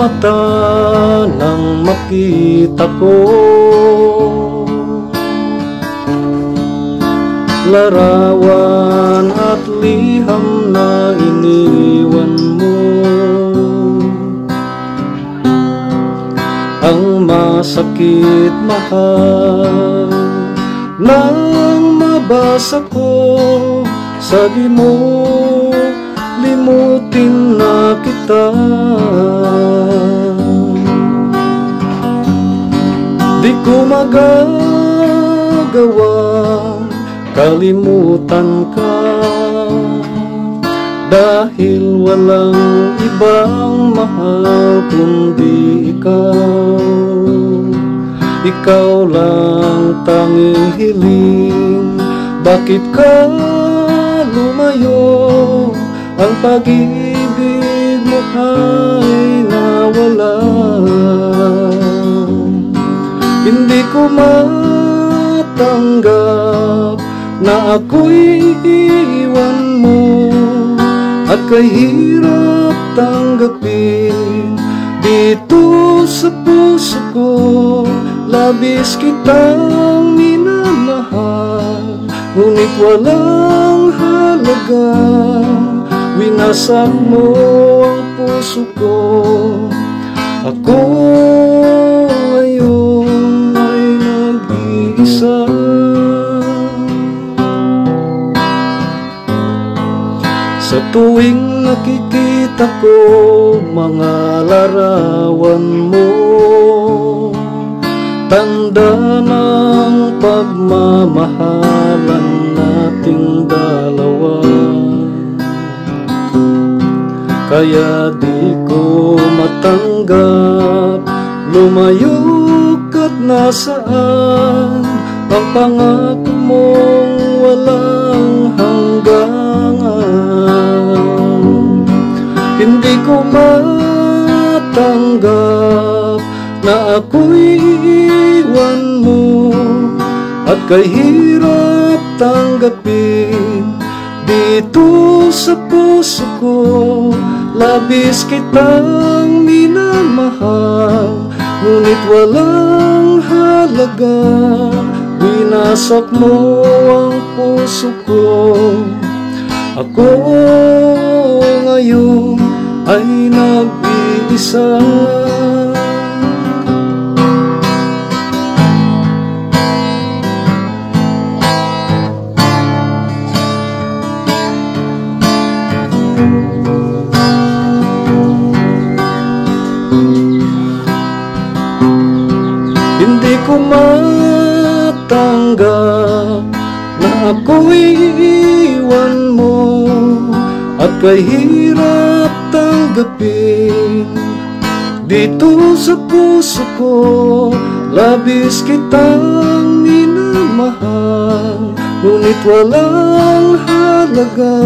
mata nang makita ko larawan at liham na iniwan mo. Ang masakit mahal nang mabasa ko, sabi mo limutin na kita. Di ko magagawa kalimutan ka, dahil walang ibang mahal kundi ikaw. Ikaw lang tanging hiling, bakit ka lumayo? Ang pag-ibig mo ay nawala. Hindi ko matanggap na ako'y iwan mo, at kahirap tanggapin dito sa puso ko. Labis kitang minamahal, ngunit walang halaga. Winasak mo ang puso ko. Ako ngayon ay nag-iisa. Sa tuwing nakikita ko mga larawan mo, tanda ng pagmamahalan nating dalawa. Kaya di ko matanggap lumayo ka't nasaan ang pangako mong walang hanggan. Hindi ko matanggap na ako'y iwan mo, at kahirap tanggapin dito sa puso ko. Labis kitang minamahal, ngunit walang halaga. Winasak mo ang puso ko. Ako ngayon ay nag-iisa. Hindi ko matanggap na ako'y iwan mo, at kahirap tanggapin dito sa puso ko. Labis kitang minamahal, ngunit walang halaga.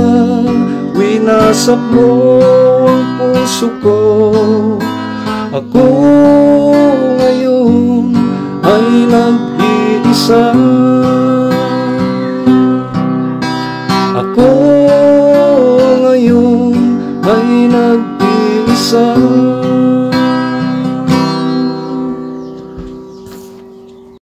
Winasak mo ang puso ko. Ako ngayon ay nag-iisa.